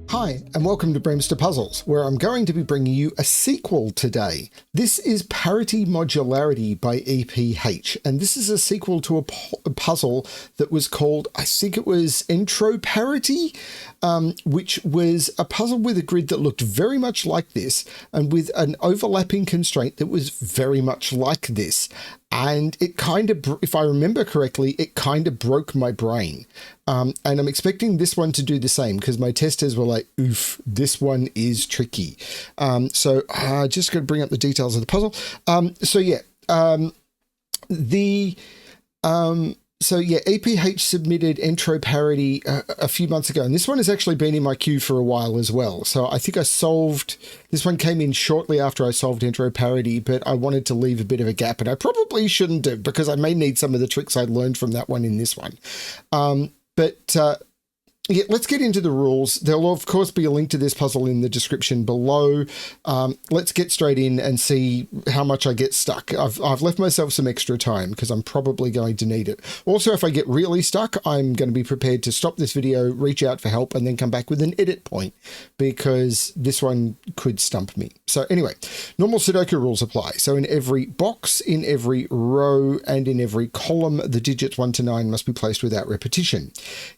Hi, and welcome to BremSter Puzzles, where I'm going to be bringing you a sequel today. This is Parity-Modularity by EPH, and this is a sequel to a puzzle that was called, I think it was Intro Parity, which was a puzzle with a grid that looked very much like this, and with an overlapping constraint that was very much like this. And it kind of, if I remember correctly, it kind of broke my brain. And I'm expecting this one to do the same because my testers were like, oof, this one is tricky. So just going to bring up the details of the puzzle. EPH submitted Intro Parity a few months ago, and this one has actually been in my queue for a while as well. So I think this one came in shortly after I solved Intro Parity, but I wanted to leave a bit of a gap, and I probably shouldn't do because I may need some of the tricks I learned from that one in this one. Yeah, let's get into the rules. There'll of course be a link to this puzzle in the description below. Let's get straight in and see how much I get stuck. I've left myself some extra time because I'm probably going to need it. Also, if I get really stuck, I'm going to be prepared to stop this video, reach out for help, and then come back with an edit point because this one could stump me. So anyway, normal Sudoku rules apply. So in every box, in every row, and in every column, the digits 1 to 9 must be placed without repetition.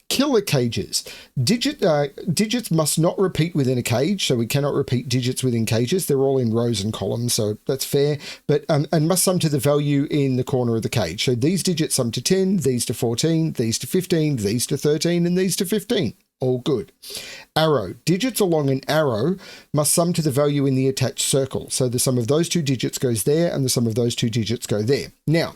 Killer cages. Digits must not repeat within a cage, so we cannot repeat digits within cages. They're all in rows and columns, so that's fair. But and must sum to the value in the corner of the cage. So these digits sum to 10, these to 14, these to 15, these to 13, and these to 15. All good. Arrow. Digits along an arrow must sum to the value in the attached circle. So the sum of those two digits goes there, and the sum of those two digits go there. Now,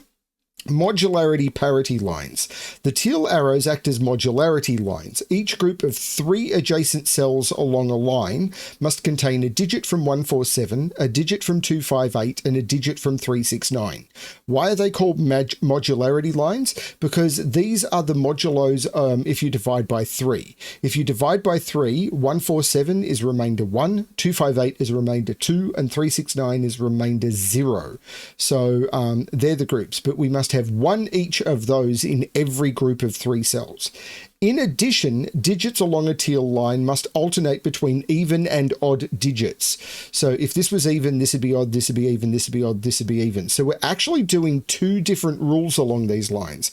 modularity parity lines. The teal arrows act as modularity lines. Each group of 3 adjacent cells along a line must contain a digit from 147, a digit from 258, and a digit from 369. Why are they called modularity lines? Because these are the modulos if you divide by 3. If you divide by 3, 147 is remainder 1, 258 is remainder 2, and 369 is remainder 0. So they're the groups, but we must have one each of those in every group of 3 cells. In addition, digits along a teal line must alternate between even and odd digits. So if this was even, this would be odd, this would be even, this would be odd, this would be even. So we're actually doing 2 different rules along these lines,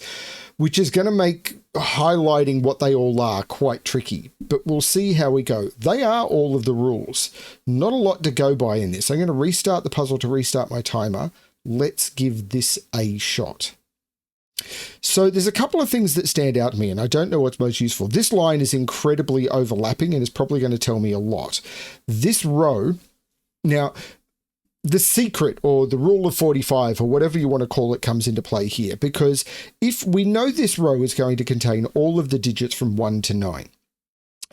which is going to make highlighting what they all are quite tricky, but we'll see how we go. They are all of the rules. Not a lot to go by in this. I'm going to restart the puzzle to restart my timer. Let's give this a shot. So there's a couple of things that stand out to me, and I don't know what's most useful. This line is incredibly overlapping and is probably going to tell me a lot. This row, now the secret or the rule of 45 or whatever you want to call it comes into play here, because if we know this row is going to contain all of the digits from 1 to 9,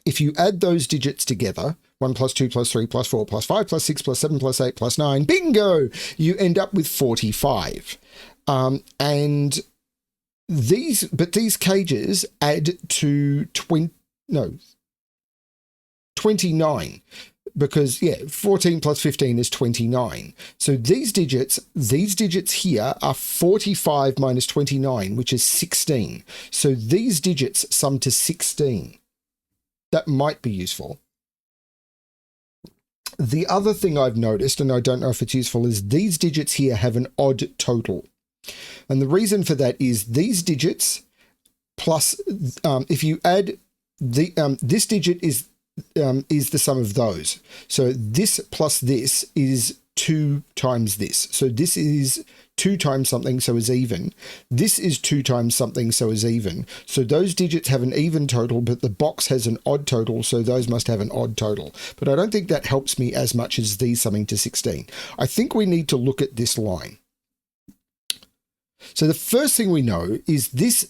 if you add those digits together, 1 plus 2 plus 3 plus 4 plus 5 plus 6 plus 7 plus 8 plus 9, bingo, you end up with 45. And these cages add to 29, because 14 plus 15 is 29. So these digits here are 45 minus 29, which is 16. So these digits sum to 16. That might be useful. The other thing I've noticed, and I don't know if it's useful, is these digits here have an odd total. And the reason for that is these digits plus, if you add this digit is the sum of those. So this plus this is 2 times this. So this is 2 times something, so is even. This is 2 times something, so is even. So those digits have an even total, but the box has an odd total, so those must have an odd total. But I don't think that helps me as much as these summing to 16. I think we need to look at this line. So the first thing we know is this,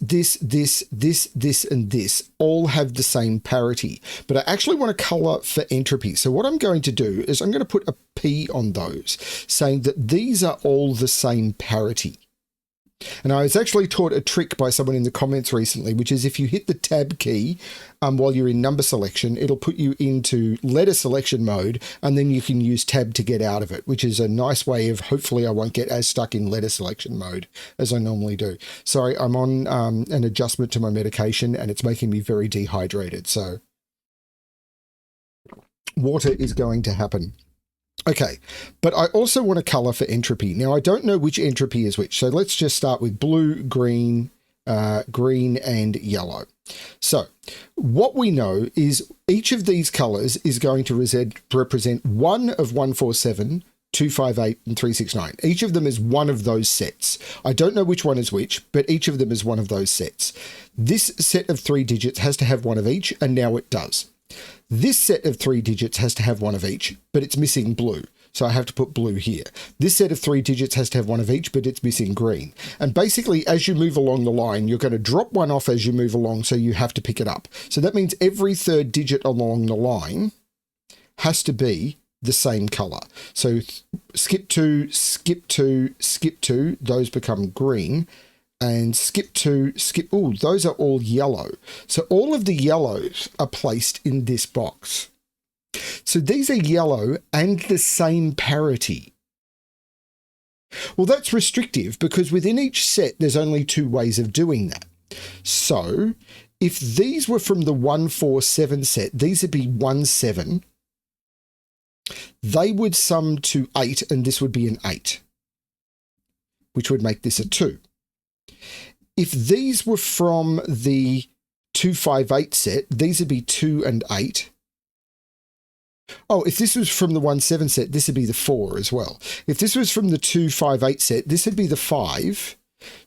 and this all have the same parity, but I actually want to color for entropy. So what I'm going to do is I'm going to put a P on those, saying that these are all the same parity. And I was actually taught a trick by someone in the comments recently, which is if you hit the tab key while you're in number selection, it'll put you into letter selection mode, and then you can use tab to get out of it, which is a nice way of, hopefully I won't get as stuck in letter selection mode as I normally do. Sorry, I'm on an adjustment to my medication and it's making me very dehydrated. So water is going to happen. Okay, but I also want a color for entropy. Now, I don't know which entropy is which, so let's just start with blue, green, green, and yellow. So what we know is each of these colors is going to represent one of 147, 258, and 369. Each of them is one of those sets. I don't know which one is which, but each of them is one of those sets. This set of 3 digits has to have one of each, and now it does. This set of 3 digits has to have one of each, but it's missing blue. So I have to put blue here. This set of 3 digits has to have one of each, but it's missing green. And basically, as you move along the line, you're going to drop one off as you move along, so you have to pick it up. So that means every third digit along the line has to be the same color. So skip 2, skip 2, skip 2, those become green. And skip 2, skip, oh, those are all yellow. So all of the yellows are placed in this box. So these are yellow and the same parity. Well, that's restrictive because within each set, there's only 2 ways of doing that. So if these were from the 147 set, these would be 17. They would sum to 8, and this would be an 8, which would make this a 2. If these were from the 258 set, these would be 2 and 8. Oh, if this was from the 17 set, this would be the 4 as well. If this was from the 258 set, this would be the 5.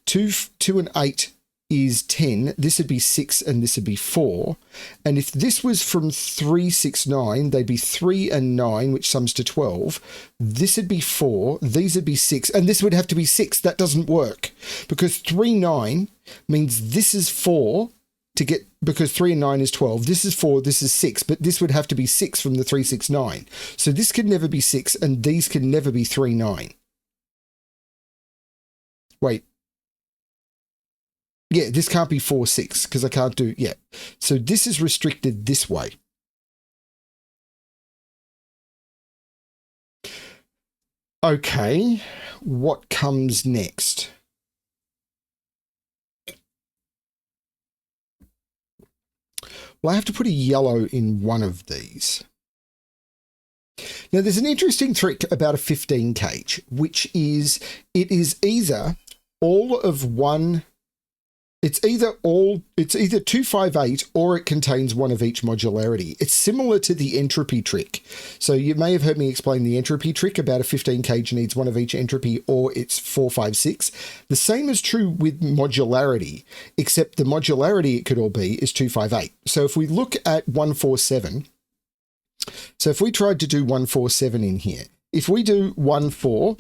2 and 8 is 10. This would be 6 and this would be 4. And if this was from 369, they'd be 3 and 9, which sums to 12. This would be 4. These would be 6. And this would have to be 6. That doesn't work because 3, 9 means this is 4 to get, because 3 and 9 is 12. This is 4. This is 6. But this would have to be 6 from the 369. So this could never be 6 and these can never be 3, 9. Wait. Yeah, this can't be 4, 6 because I can't do, yeah. So this is restricted this way. Okay, what comes next? Well, I have to put a yellow in one of these. Now, there's an interesting trick about a 15 cage, which is it is either all of one. It's either 258 or it contains one of each modularity. It's similar to the entropy trick. So you may have heard me explain the entropy trick about a 15 cage needs one of each entropy or it's 4, 5, 6. The same is true with modularity, except the modularity it could all be is 258. So if we look at 147, so if we tried to do 147 in here, if we do 14,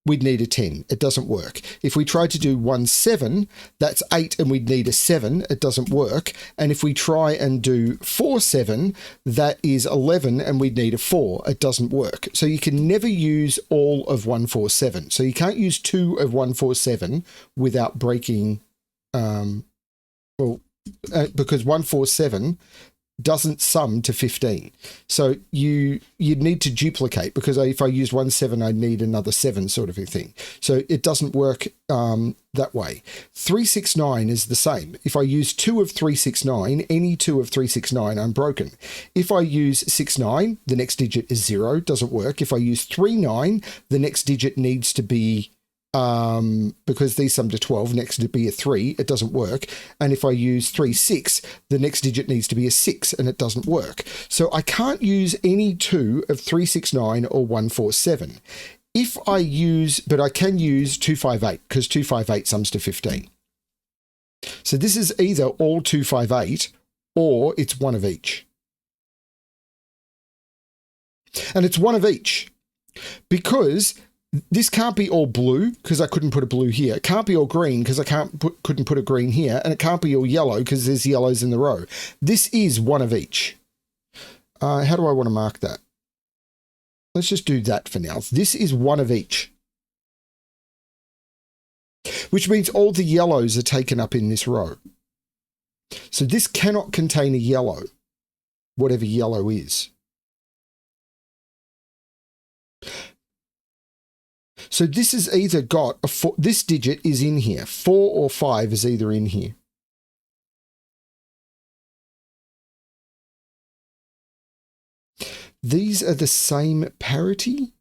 we'd need a 10. It doesn't work. If we try to do 17, that's 8 and we'd need a 7. It doesn't work. And if we try and do 47, that is 11 and we'd need a 4. It doesn't work. So you can never use all of 147. So you can't use 2 of 147 without breaking, because 147 doesn't sum to 15. So you'd need to duplicate because if I use 17, I'd need another 7 sort of a thing. So it doesn't work that way. 369 is the same. If I use 2 of 369, any 2 of 369, I'm broken. If I use 69, the next digit is 0, doesn't work. If I use 39, the next digit needs to be because these sum to 12, next to be a 3, it doesn't work. And if I use 36, the next digit needs to be a 6 and it doesn't work. So I can't use any 2 of 369 or 147. If I use, but I can use 258 because 258 sums to 15. So this is either all 258 or it's one of each. And it's one of each because this can't be all blue because I couldn't put a blue here. It can't be all green because I couldn't put a green here. And it can't be all yellow because there's yellows in the row. This is one of each. How do I want to mark that? Let's just do that for now. This is one of each. Which means all the yellows are taken up in this row. So this cannot contain a yellow, whatever yellow is. So this has either got a 4, this digit is in here. 4 or 5 is either in here. These are the same parity.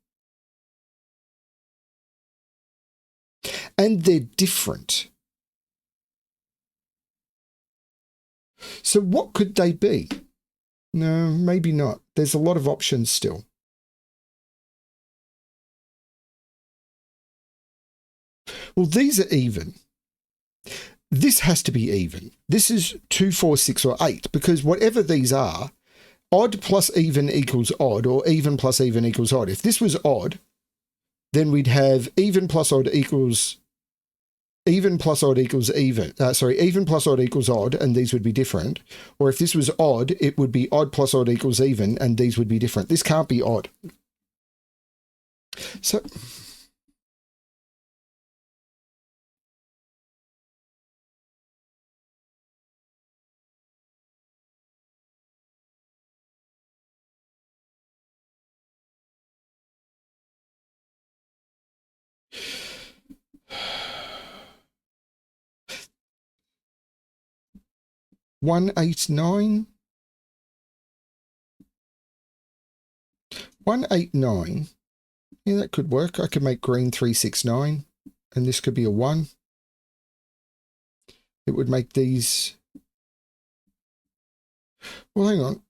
And they're different. So what could they be? No, maybe not. There's a lot of options still. Well, these are even. This has to be even. This is 2, 4, 6, or 8, because whatever these are, odd plus even equals odd, or even plus even equals odd. If this was odd, then we'd have even plus odd equals even plus odd equals even. Even plus odd equals odd, and these would be different. Or if this was odd, it would be odd plus odd equals even, and these would be different. This can't be odd. So one, 8, 9. 1, 8, 9. Yeah, that could work. I could make green 3, 6, 9, and this could be a 1. It would make these. Well, hang on.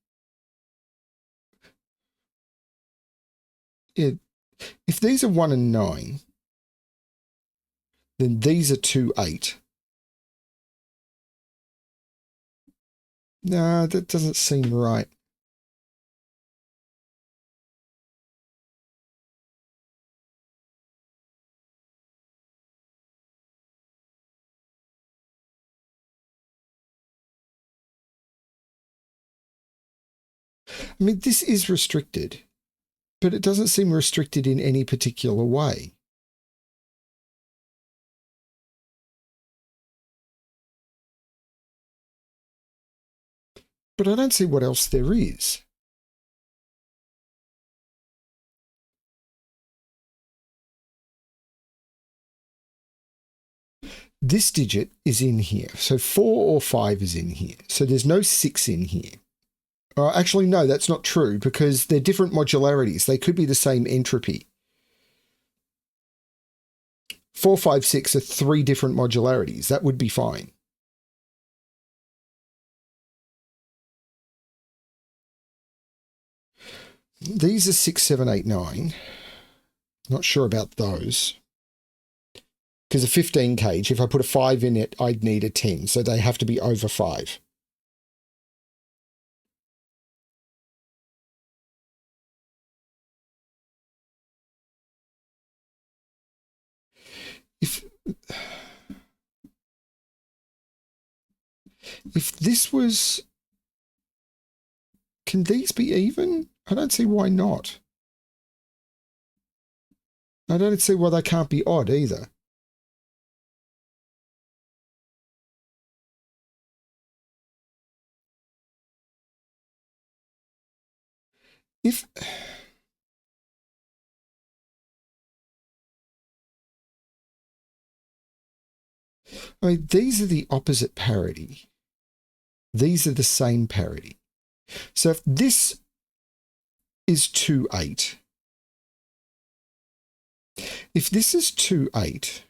Yeah, if these are 1 and 9, then these are 2, 8. No, that doesn't seem right. I mean, this is restricted, but it doesn't seem restricted in any particular way. But I don't see what else there is. This digit is in here. So 4 or 5 is in here. So there's no 6 in here. Actually, no, that's not true because they're different modularities. They could be the same entropy. 4, 5, 6 are 3 different modularities. That would be fine. These are 6, 7, 8, 9. Not sure about those. Because a 15 cage, if I put a 5 in it, I'd need a 10. So they have to be over 5. If this was... Can these be even? I don't see why not. I don't see why they can't be odd either. If... I mean, these are the opposite parity. These are the same parity. So if this is 2, 8, if this is 2, 8,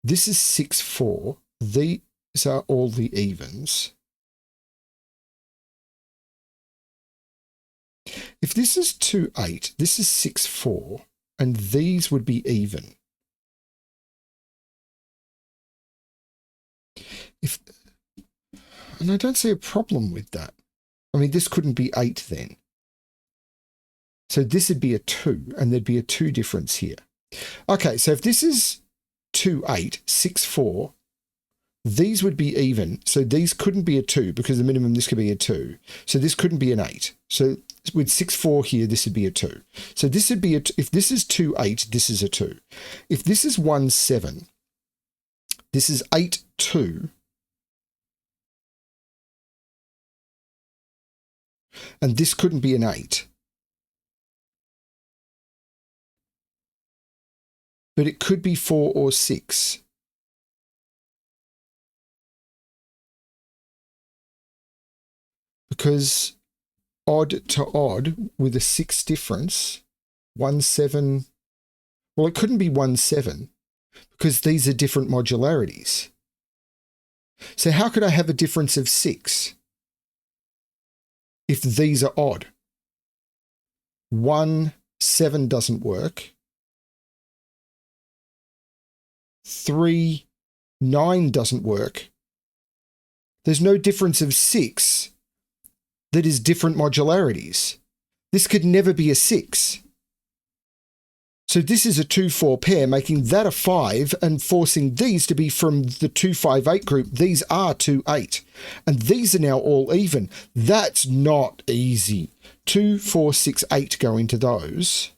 this is 6, 4, these are all the evens. If this is 2, 8, this is 6, 4, and these would be even. And I don't see a problem with that. I mean, this couldn't be 8 then. So this would be a 2, and there'd be a 2 difference here. Okay, so if this is 2, 8, 6, 4, these would be even. So these couldn't be a 2 because the minimum this could be a 2. So this couldn't be an 8. So with 6, 4 here, this would be a 2. So this would be a, if this is 2, 8, this is a 2. If this is 1, 7, this is 8, 2. And this couldn't be an 8. But it could be 4 or 6. because odd to odd with a 6 difference, 1, 7, well, it couldn't be 1, 7 because these are different modularities. So how could I have a difference of 6 if these are odd? 1, 7 doesn't work. 3, 9 doesn't work. There's no difference of 6 that is different modularities. This could never be a 6. So this is a 2-4 pair, making that a 5 and forcing these to be from the 2-5-8 group. These are 2-8. And these are now all even. That's not easy. 2, 4, 6, 8 go into those.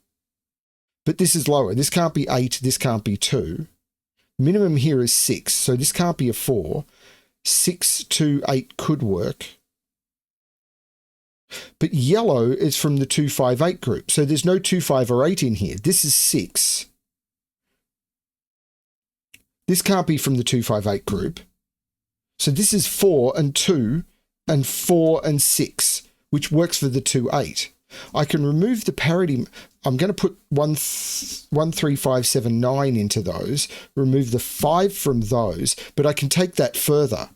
But this is lower. This can't be 8. This can't be 2. Minimum here is 6. So this can't be a 4. 6, 2, 8 could work. But yellow is from the 2-5-8 group. So there's no 2, 5, or 8 in here. This is 6. This can't be from the 2-5-8 group. So this is 4 and 2 and 4 and 6, which works for the 2-8. I can remove the parity. I'm going to put 1, 3, 5, 7, 9 into those, remove the 5 from those, but I can take that further.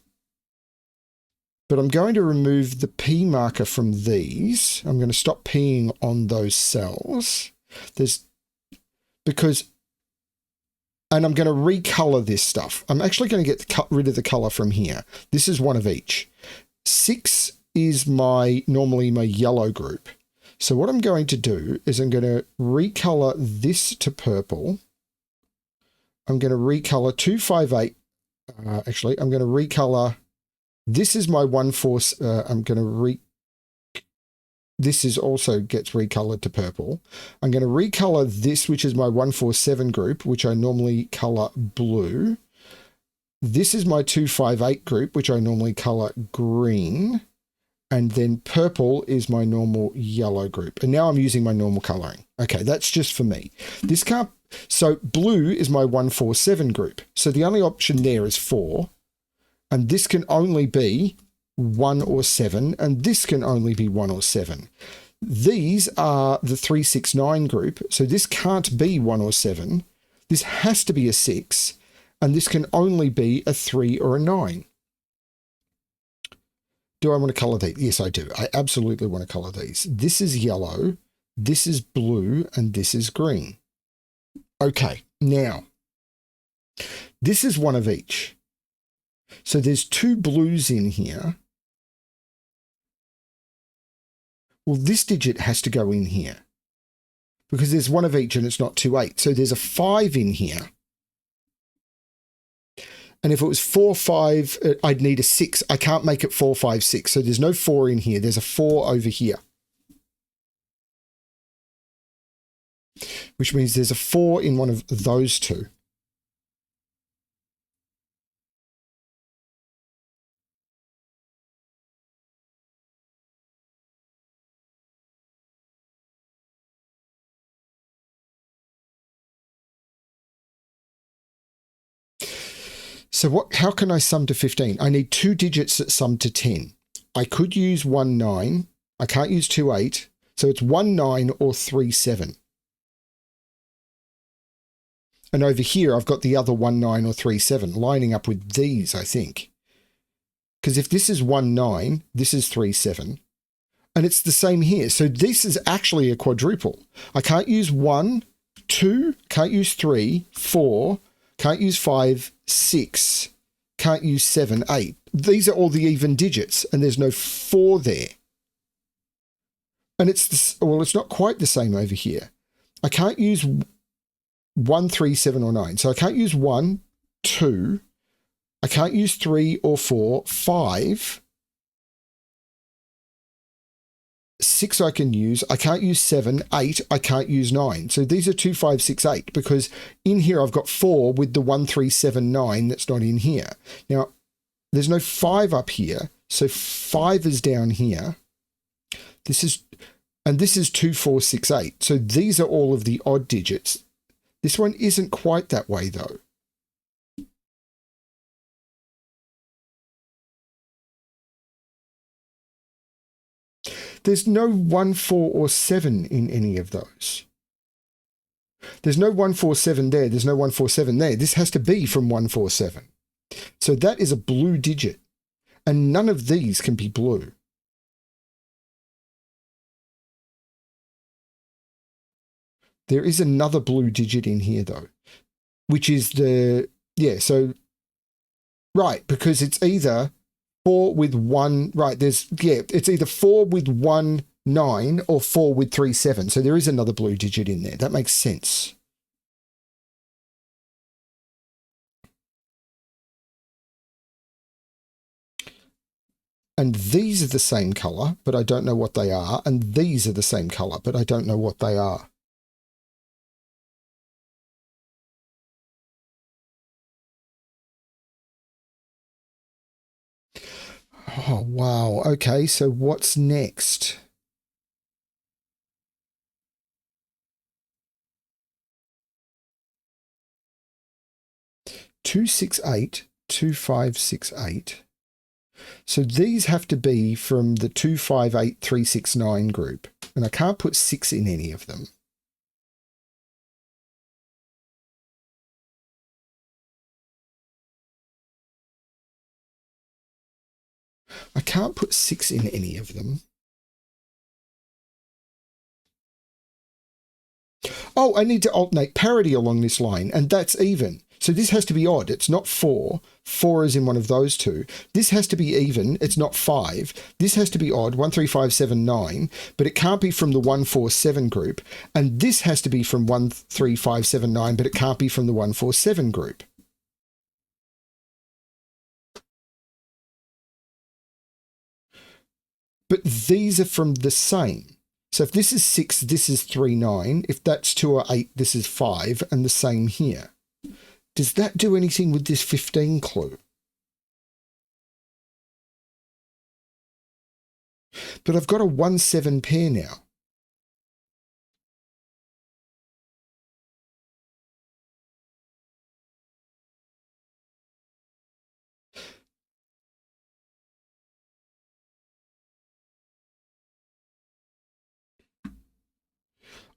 But I'm going to remove the P marker from these. I'm going to stop Ping on those cells. And I'm going to recolor this stuff. I'm actually going to get rid of the color from here. This is one of each. 6 is normally my yellow group. So what I'm going to do is I'm going to recolor this to purple. I'm going to recolor 2-5-8. Actually, I'm going to recolor. This is my 1-4. I'm going to this is also gets recolored to purple. I'm going to recolor this, which is my 1-4-7 group, which I normally color blue. This is my 2-5-8 group, which I normally color green. And then purple is my normal yellow group. And now I'm using my normal coloring. Okay, that's just for me. So blue is my 1-4-7 group. So the only option there is 4. And this can only be 1 or 7. And this can only be 1 or 7. These are the 3-6-9 group. So this can't be 1 or 7. This has to be a 6. And this can only be a 3 or a 9. Do I want to color these? Yes, I do. I absolutely want to color these. This is yellow, this is blue, and this is green. Okay, now, this is one of each. So there's 2 blues in here. Well, this digit has to go in here because there's one of each and it's not 2-8. So there's a 5 in here. And if it was 4, 5, I'd need a 6. I can't make it 4, 5, 6. So there's no 4 in here. There's a 4 over here. Which means there's a 4 in one of those two. So how can I sum to 15? I need 2 digits that sum to 10. I could use 1, 9. I can't use 2, 8. So it's 1, 9 or 3, 7. And over here, I've got the other 1, 9 or 3, 7 lining up with these, I think. Because if this is 1, 9, this is 3, 7. And it's the same here. So this is actually a quadruple. I can't use 1, 2, can't use 3, 4, can't use 5, 6, can't use 7, 8. These are all the even digits, and there's no 4 there. And it's not quite the same over here. I can't use 1, 3, 7, or 9. So I can't use 1, 2. I can't use 3 or 4, 5. 6 I can use. I can't use 7, 8. I can't use 9. So these are 2, 5, 6, 8 because in here I've got 4 with the 1, 3, 7, 9 that's not in here. Now, there's no 5 up here. So 5 is down here. This is 2, 4, 6, 8. So these are all of the odd digits. This one isn't quite that way though. There's no 1, 4, or 7 in any of those. There's no 1, 4, 7 there. There's no 1, 4, 7 there. This has to be from 1, 4, 7. So that is a blue digit. And none of these can be blue. There is another blue digit in here, though, which is the, yeah, so, right, because it's either 4 with 1, right, there's, yeah, it's either 4 with 1, 9 or 4 with 3, 7. So there is another blue digit in there. That makes sense. And these are the same color, but I don't know what they are. And these are the same color, but I don't know what they are. Oh, wow. Okay, so what's next? Two, 6, 8, 2, 5, 6, 8. So these have to be from the 2, 5, 8, 3, 6, 9 group. And I can't put 6 in any of them. I can't put 6 in any of them. Oh, I need to alternate parity along this line, and that's even. So this has to be odd. It's not 4. 4 is in one of those two. This has to be even. It's not 5. This has to be odd. 1, 3, 5, 7, 9. But it can't be from the 1, 4, 7 group. And this has to be from 1, 3, 5, 7, 9, but it can't be from the 1, 4, 7 group. But these are from the same. So if this is 6, this is 3, 9. If that's 2 or 8, this is 5, and the same here. Does that do anything with this 15 clue? But I've got a 1, 7 pair now.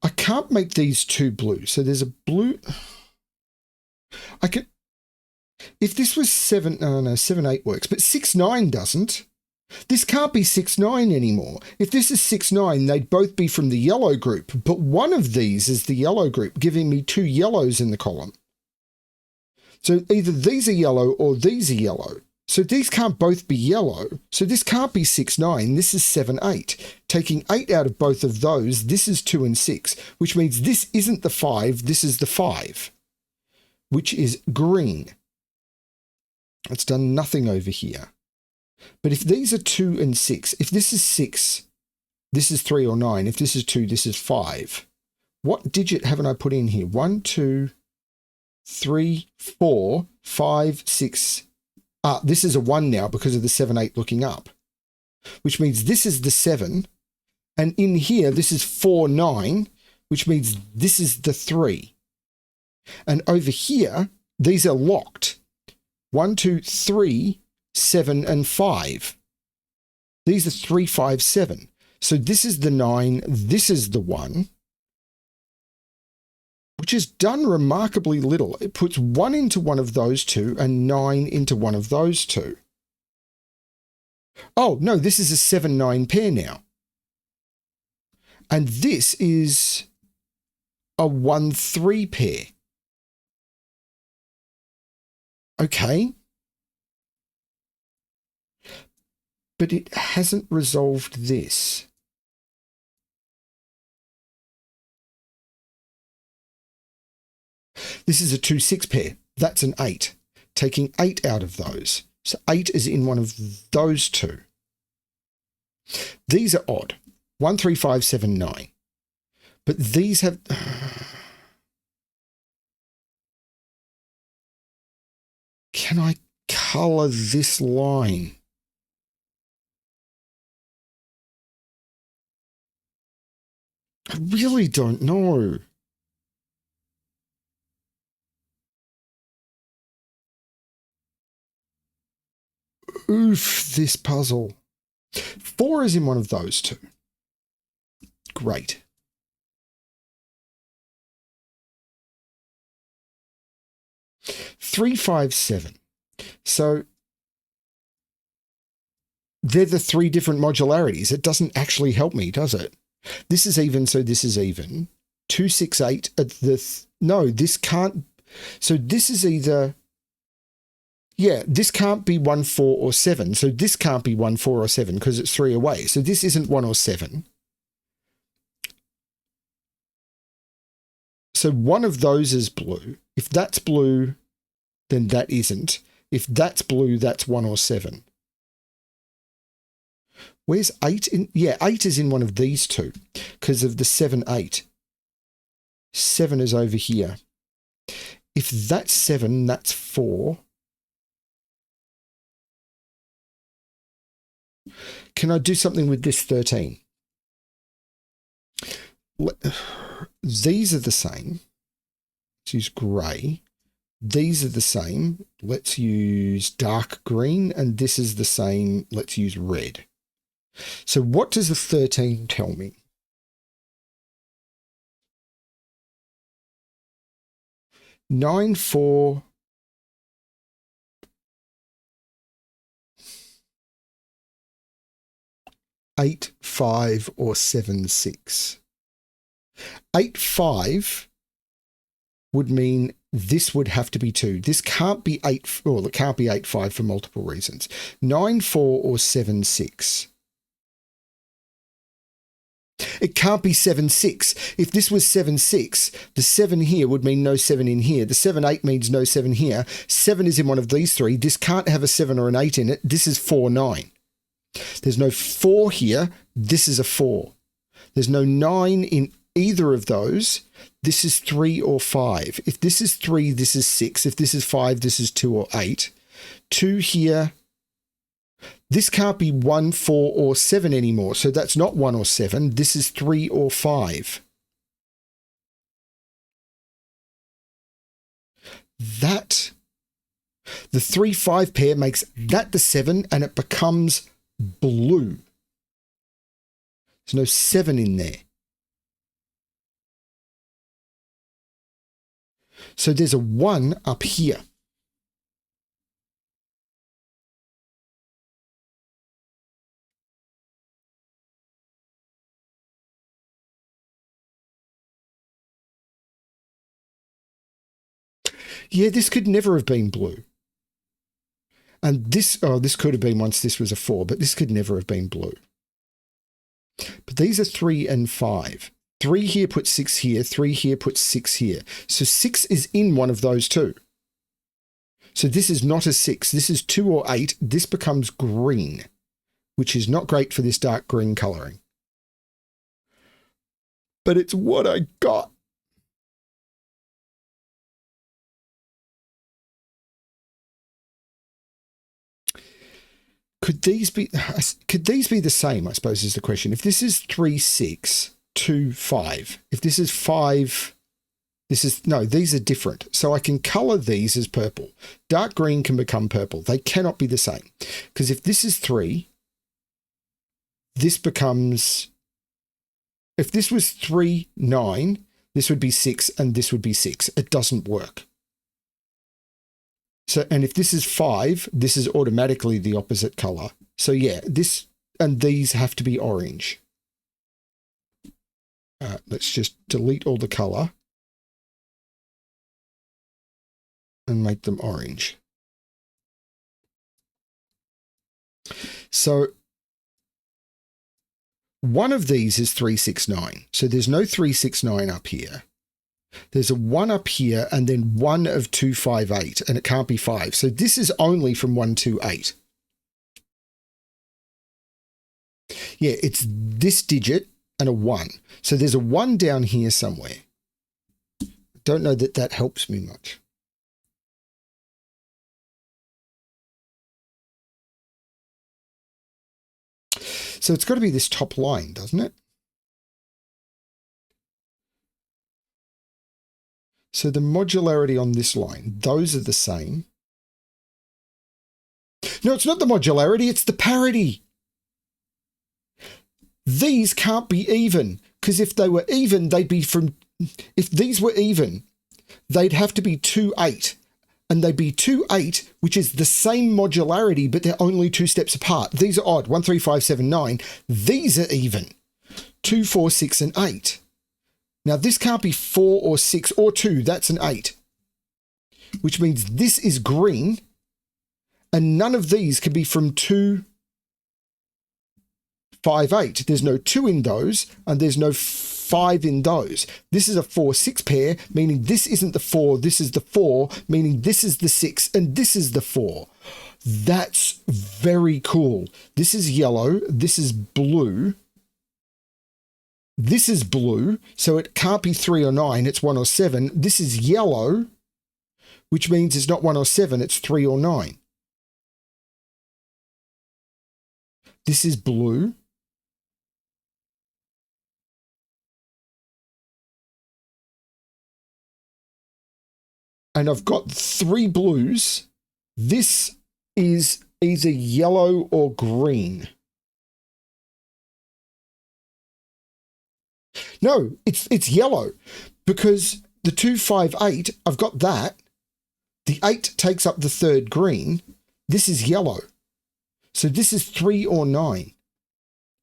I can't make these two blue. So there's a blue. I could. If this was 7, no, 7, 8 works, but 6, 9 doesn't. This can't be 6, 9 anymore. If this is 6, 9, they'd both be from the yellow group, but one of these is the yellow group, giving me 2 yellows in the column. So either these are yellow or these are yellow. So these can't both be yellow. So this can't be 6, 9. This is 7, 8. Taking 8 out of both of those, this is 2 and 6, which means this isn't the 5, this is the 5, which is green. It's done nothing over here. But if these are 2 and 6, if this is 6, this is 3 or 9. If this is 2, this is 5. What digit haven't I put in here? 1, 2, 3, 4, 5, 6. This is a 1 now because of the 7, 8 looking up, which means this is the 7. And in here, this is 4, 9, which means this is the 3. And over here, these are locked. 1, 2, 3, 7, and 5. These are 3, 5, 7. So this is the 9, this is the 1, which has done remarkably little. It puts 1 into one of those two and 9 into one of those two. Oh, no, this is a 7, 9 pair now. And this is a 1, 3 pair. Okay. But it hasn't resolved this. This is a 2, 6 pair. That's an 8. Taking 8 out of those. So 8 is in one of those two. These are odd. 1, 3, 5, 7, 9. But these have... Can I colour this line? I really don't know. Oof, this puzzle. 4 is in one of those two. Great. Three, 5, 7. So they're the three different modularities. It doesn't actually help me, does it? This is even, so this is even. 2, 6, 8 at the... no, this can't... so this is either... yeah, this can't be 1, 4, or 7. So this can't be 1, 4, or 7 because it's 3 away. So this isn't 1 or 7. So one of those is blue. If that's blue, then that isn't. If that's blue, that's 1 or 7. Where's 8 in? Yeah, 8 is in one of these two because of the 7, 8. 7 is over here. If that's 7, that's 4. Can I do something with this 13? These are the same. Let's use grey. These are the same. Let's use dark green. And this is the same. Let's use red. So what does the 13 tell me? Nine, 4, 8, 5, or 7, 6. 8, 5 would mean this would have to be 2. This can't be 8, well, it can't be 8, 5 for multiple reasons. 9, 4, or 7, 6. It can't be 7, 6. If this was 7, 6, the 7 here would mean no 7 in here. The 7, 8 means no 7 here. 7 is in one of these three. This can't have a 7 or an 8 in it. This is 4, 9. There's no 4 here. This is a 4. There's no 9 in either of those. This is 3 or 5. If this is 3, this is 6. If this is 5, this is 2 or 8. 2 here. This can't be 1, 4, or 7 anymore. So that's not 1 or 7. This is 3 or 5. That, the 3, 5 pair makes that the 7 and it becomes blue. There's no 7 in there. So there's a 1 up here. Yeah, this could never have been blue. And this, oh, this could have been once this was a 4, but this could never have been blue. But these are 3 and 5. 3 here puts 6 here, 3 here puts 6 here. So 6 is in one of those two. So this is not a 6. This is 2 or 8. This becomes green, which is not great for this dark green colouring. But it's what I got. Could these be the same, I suppose, is the question. If this is 3, 6, 2, 5, if this is 5, this is, no, these are different. So I can colour these as purple. Dark green can become purple. They cannot be the same. Because if this is 3, this becomes, if this was 3, 9, this would be 6 and this would be 6. It doesn't work. So, and if this is 5, this is automatically the opposite color. So yeah, this and these have to be orange. Let's just delete all the color and make them orange. So one of these is 3, 6, 9. So there's no 3, 6, 9 up here. There's a 1 up here and then 1 of 2, 5, 8, and it can't be 5. So this is only from 1, 2, 8. Yeah, it's this digit and a 1. So there's a 1 down here somewhere. Don't know that that helps me much. So it's got to be this top line, doesn't it? So the modularity on this line, those are the same. No, it's not the modularity, it's the parity. These can't be even Because if they were even, they'd be from, if these were even, they'd have to be 2, 8. And they'd be 2, 8, which is the same modularity, but they're only 2 steps apart. These are odd, 1, 3, 5, 7, 9. These are even, 2, 4, 6, and 8. Now this can't be 4 or 6 or 2, that's an 8. Which means this is green, and none of these can be from 2, 5, 8. There's no 2 in those, and there's no 5 in those. This is a 4, 6 pair, meaning this isn't the 4, this is the 4, meaning this is the 6, and this is the 4. That's very cool. This is yellow, this is blue. This is blue, so it can't be 3 or 9, it's 1 or 7. This is yellow, which means it's not 1 or 7, it's 3 or 9. This is blue. And I've got 3 blues. This is either yellow or green. No, it's yellow because the 2, 5, 8, I've got that. The 8 takes up the 3rd green. This is yellow. So this is 3 or 9.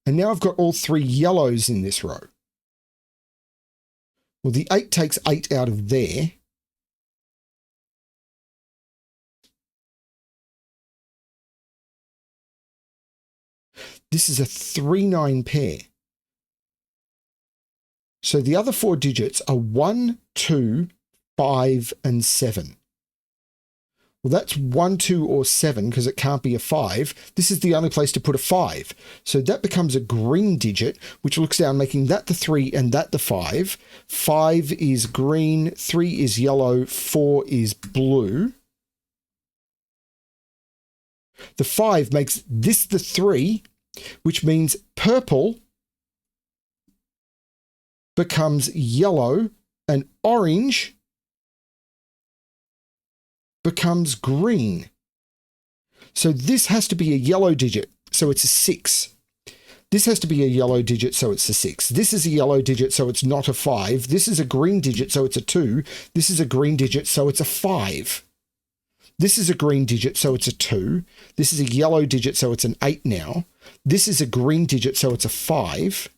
And now I've got all 3 yellows in this row. Well, the 8 takes 8 out of there. This is a 3, 9 pair. So the other 4 digits are 1, 2, 5, and 7. Well, that's 1, 2, or 7 because it can't be a 5. This is the only place to put a 5. So that becomes a green digit, which looks down, making that the 3 and that the 5. 5 is green, 3 is yellow, 4 is blue. The 5 makes this the 3, which means purple becomes yellow and orange becomes green. So this has to be a yellow digit, so it's a 6. This has to be a yellow digit, so it's a 6. This is a yellow digit, so it's not a 5. This is a green digit, so it's a 2. This is a green digit, so it's a 5. This is a green digit, so it's a 2. This is a yellow digit, so it's an 8 now. This is a green digit, so it's a 5.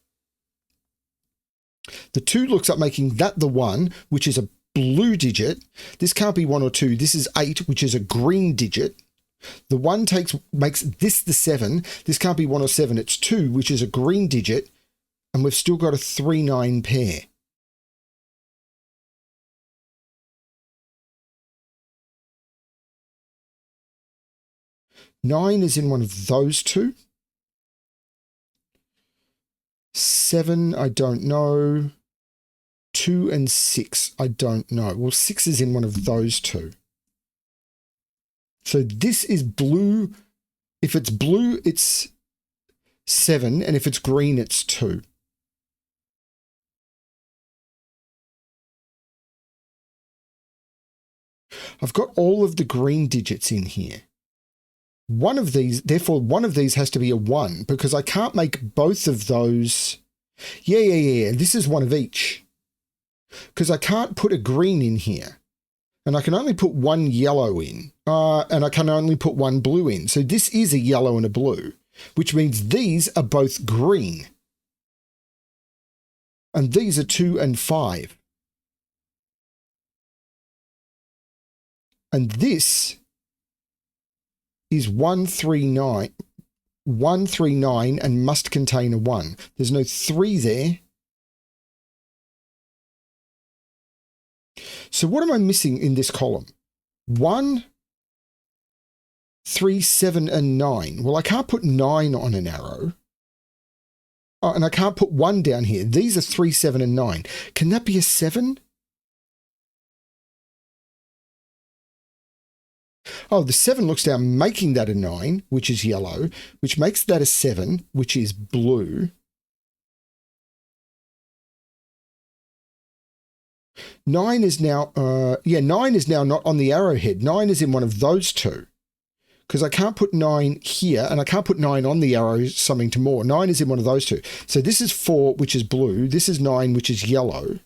The 2 looks up making that the 1, which is a blue digit. This can't be 1 or 2. This is 8, which is a green digit. The 1 makes this the 7. This can't be 1 or 7. It's 2, which is a green digit. And we've still got a 3, 9 pair. Nine is in one of those 2. 7, I don't know. 2 and 6, I don't know. Well, 6 is in one of those 2. So this is blue. If it's blue, it's 7. And if it's green, it's 2. I've got all of the green digits in here. One of these, therefore, one of these has to be a 1 because I can't make both of those. Yeah. This is one of each because I can't put a green in here and I can only put 1 yellow in and I can only put 1 blue in. So this is a yellow and a blue, which means these are both green and these are 2 and 5. And this is 139 and must contain a 1. There's no 3 there. So what am I missing in this column? 1, 3, 7, and 9. Well, I can't put 9 on an arrow. Oh, and I can't put 1 down here. These are 3, 7, and 9. Can that be a 7? Oh, the 7 looks down, making that a 9, which is yellow, which makes that a 7, which is blue. 9 is now, 9 is now not on the arrowhead. 9 is in one of those 2, because I can't put 9 here and I can't put 9 on the arrow summing to more. 9 is in one of those two. So this is 4, which is blue. This is 9, which is yellow.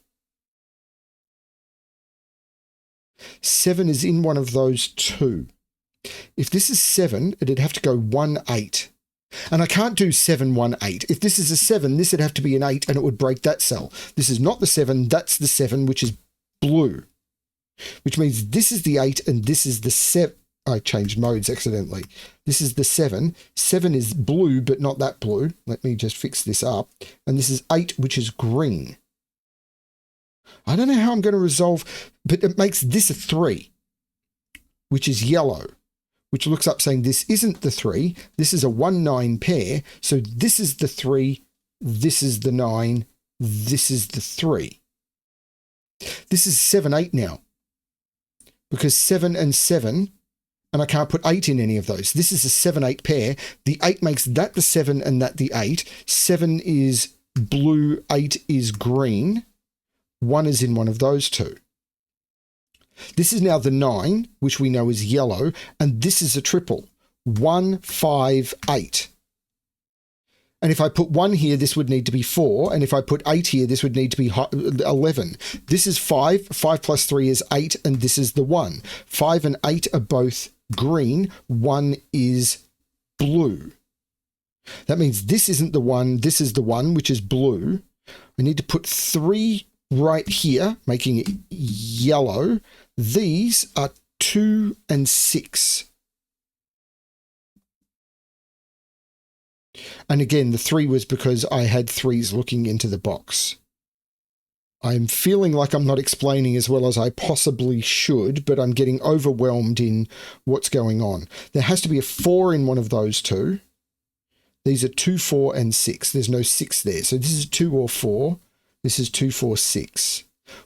7 is in one of those two. If this is 7, it'd have to go 1, 8. And I can't do 7, 1, 8. If this is a 7, this would have to be an 8 and it would break that cell. This is not the 7, that's the 7, which is blue. Which means this is the 8 and this is the 7. I changed modes accidentally. This is the 7. 7 is blue, but not that blue. Let me just fix this up. And this is 8, which is green. I don't know how I'm going to resolve, but it makes this a 3, which is yellow, which looks up saying this isn't the 3. This is a 1, 9 pair. So this is the 3. This is the 9. This is the 3. This is 7, 8 now, because 7 and 7, and I can't put 8 in any of those. This is a 7, 8 pair. The 8 makes that the 7 and that the 8. 7 is blue, 8 is green. 1 is in one of those two. This is now the 9, which we know is yellow, and this is a triple. 1, 5, 8. And if I put 1 here, this would need to be 4. And if I put 8 here, this would need to be 11. This is 5. 5 plus 3 is 8, and this is the 1. 5 and 8 are both green. 1 is blue. That means this isn't the 1. This is the 1, which is blue. I need to put 3 right here, making it yellow. These are 2 and 6. And again, the 3 was because I had 3s looking into the box. I'm feeling like I'm not explaining as well as I possibly should, but I'm getting overwhelmed in what's going on. There has to be a 4 in one of those two. These are 2, 4, and 6. There's no 6 there. So this is 2 or 4. This is 2, 4, 6.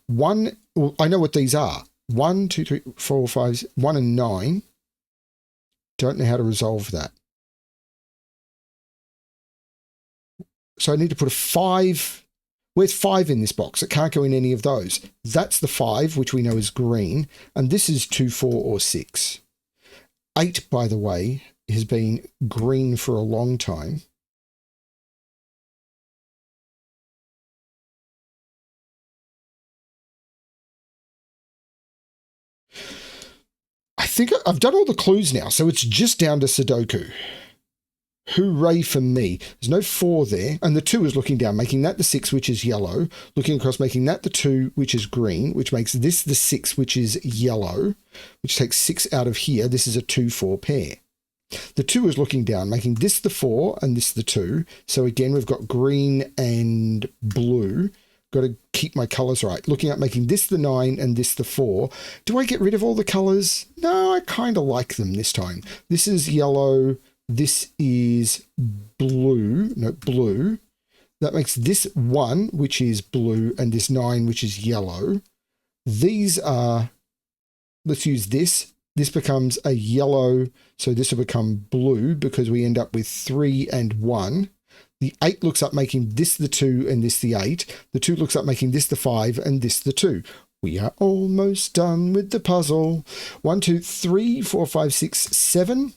1, well, I know what these are. 1, 2, 3, 4, 5, 1 and 9. Don't know how to resolve that. So I need to put a 5. Where's 5 in this box? It can't go in any of those. That's the 5, which we know is green. And this is 2, 4, or 6. 8, by the way, has been green for a long time. I think I've done all the clues now, so it's just down to Sudoku. Hooray for me. There's no 4 there, and the 2 is looking down, making that the 6, which is yellow, looking across, making that the 2, which is green, which makes this the 6, which is yellow, which takes 6 out of here. This is a 2, 4 pair. The 2 is looking down, making this the 4 and this the 2. So again, we've got green and blue. Got to keep my colors right. Looking at making this the 9 and this the 4. Do I get rid of all the colors? No, I kind of like them this time. This is yellow. This is blue. No, blue. That makes this 1, which is blue, and this 9, which is yellow. These are, let's use this. This becomes a yellow, so this will become blue because we end up with 3 and 1. The 8 looks up making this the 2 and this the 8. The 2 looks up making this the 5 and this the 2. We are almost done with the puzzle. 1, 2, 3, 4, 5, 6, 7.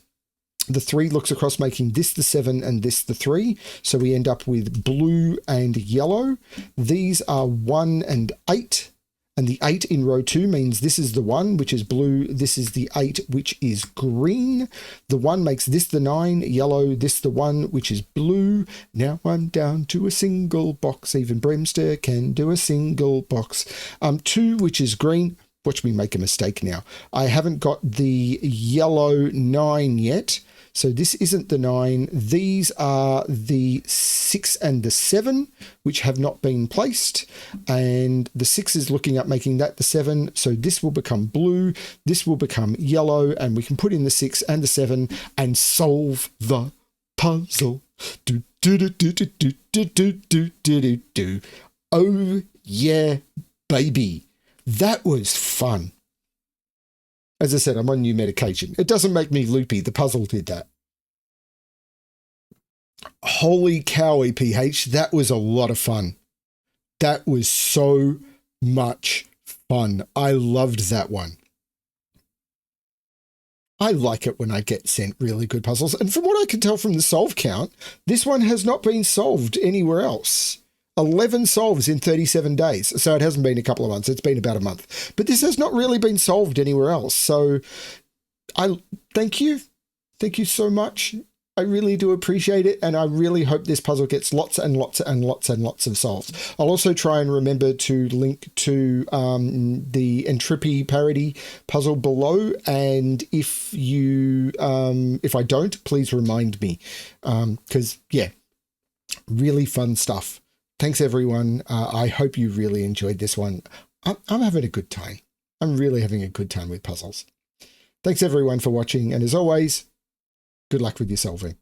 The 3 looks across making this the 7 and this the 3. So we end up with blue and yellow. These are 1 and 8. And the 8 in row 2 means this is the 1, which is blue. This is the 8, which is green. The 1 makes this the 9, yellow. This the 1, which is blue. Now I'm down to a single box. Even BremSter can do a single box. 2, which is green. Watch me make a mistake now. I haven't got the yellow 9 yet. So this isn't the 9. These are the 6 and the 7, which have not been placed. And the 6 is looking at making that the 7. So this will become blue. This will become yellow. And we can put in the 6 and the 7 and solve the puzzle. Do, do, do, do, do, do, do, do, do, do, do. Oh, yeah, baby. That was fun. As I said, I'm on new medication. It doesn't make me loopy. The puzzle did that. Holy cow, EPH. That was a lot of fun. That was so much fun. I loved that one. I like it when I get sent really good puzzles. And from what I can tell from the solve count, this one has not been solved anywhere else. 11 solves in 37 days. So it hasn't been a couple of months. It's been about a month. But this has not really been solved anywhere else. So I thank you. Thank you so much. I really do appreciate it, and I really hope this puzzle gets lots and lots and lots and lots of solves. I'll also try and remember to link to the entropy parity puzzle below, and if I don't, please remind me, because yeah, really fun stuff. Thanks everyone. I hope you really enjoyed this one. I'm having a good time. I'm really having a good time with puzzles. Thanks everyone for watching, and as always, good luck with your solving.